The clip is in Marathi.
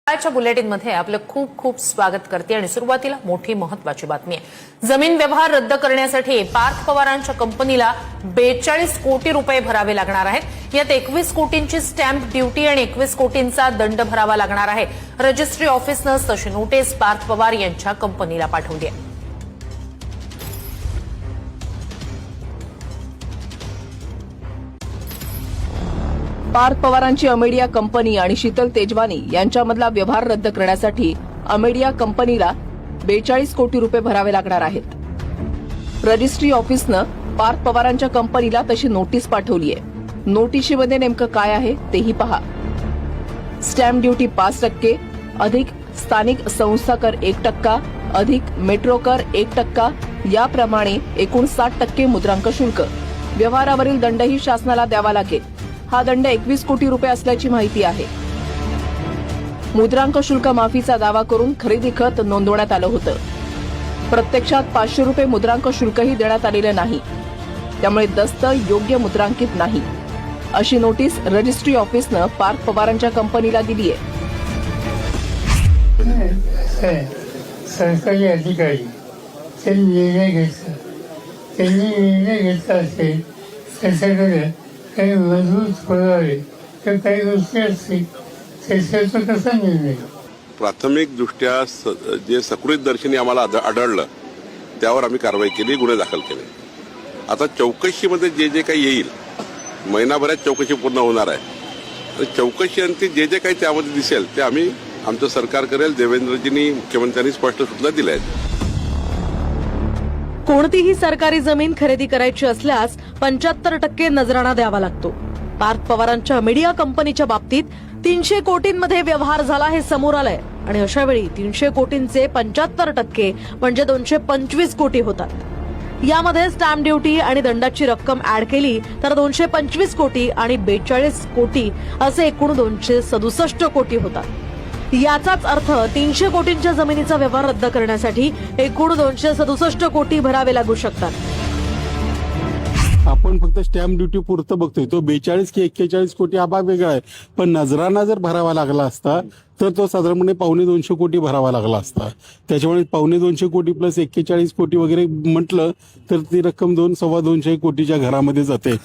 आजच्या बुलेटिनमध्ये आपलं खूप खूप स्वागत करते आणि सुरुवातीला मोठी महत्त्वाची बातमी आहे। जमीन व्यवहार रद्द करण्यासाठी पार्थ पवारांच्या कंपनीला 42 कोटी रुपये भरावे लागणार आहेत। यात 21 कोटींची स्टॅम्प ड्युटी आणि 21 कोटींचा दंड भरावा लागणार आहे। रजिस्ट्री ऑफिसनं तशी नोटीस पार्थ पवार यांच्या कंपनीला पाठवली आहे। पार्थ पवारांची अमेडिया कंपनी आणि शीतल तेजवानी यांच्यामधला व्यवहार रद्द करण्यासाठी अमेडिया कंपनीला 42 कोटी रुपये भरावे लागणार आहेत। रजिस्ट्री ऑफिसनं पार्थ पवारांच्या कंपनीला तशी नोटीस पाठवली आहे। नोटिशीमध्ये नेमकं काय आहे तेही पहा। स्टॅम्प ड्युटी 5% अधिक स्थानिक संस्था कर 1% अधिक मेट्रो कर 1% याप्रमाणे एकूण 60% मुद्रांक शुल्क। व्यवहारावरील दंडही शासनाला द्यावा लागेल। हा दंड 21 कोटी रुपये असल्याची माहिती आहे। मुद्रांक शुल्क माफीचा दावा करून खरेदी खत नोंदवण्यात आलं होतं। प्रत्यक्षात 500 रुपये मुद्रांक शुल्कही देण्यात आलेलं नाही, त्यामुळे दस्त योग्य मुद्रांकित नाही अशी नोटीस रजिस्ट्री ऑफिसनं पार्थ पवारांच्या कंपनीला दिली आहे। सरकारी अधिकारी त्यांनी निर्णय घेतला असेल त्याच्याकडे काही मजबूत पुरावे तर काही गोष्टी असतील त्याचा कसा निर्णय। प्राथमिक दृष्ट्या जे सकृत दर्शनी आम्हाला आढळलं त्यावर आम्ही कारवाई केली, गुन्हे दाखल केले। आता चौकशीमध्ये जे जे काही येईल, महिनाभरात चौकशी पूर्ण होणार आहे। चौकशी अंती जे जे काही त्यामध्ये दिसेल ते आम्ही आमचं सरकार करेल। देवेंद्रजींनी मुख्यमंत्र्यांनी स्पष्ट सूचना दिल्या आहेत। कोणतीही सरकारी जमीन खरेदी करायची असल्यास 75% नजराणा द्यावा लागतो। पार्थ पवारांच्या मीडिया कंपनीच्या बाबतीत 300 कोटींमध्ये व्यवहार झाला हे समोर आलंय आणि अशा वेळी 300 कोटींचे 75% म्हणजे 225 कोटी होतात। यामध्ये स्टॅम्प ड्युटी आणि दंडाची रक्कम ऍड केली तर 225 कोटी आणि 42 कोटी असे एकूण 267 कोटी होतात। याचाच अर्थ 300 कोटींच्या जमिनीचा व्यवहार रद्द करण्यासाठी एकूण 267 कोटी भरावे लागू शकतात। आपण फक्त स्टॅम्प ड्युटी पुरतं बघतोय, तो 42 की 41 कोटी हा भाग वेगळा आहे। पण नजराना जर भरावा लागला असता तर तो साधारणपणे 250 कोटी भरावा लागला असता। त्याच्यामुळे 250 कोटी प्लस 41 कोटी वगैरे म्हटलं तर ती रक्कम 2-2.25 कोटीच्या घरामध्ये जाते।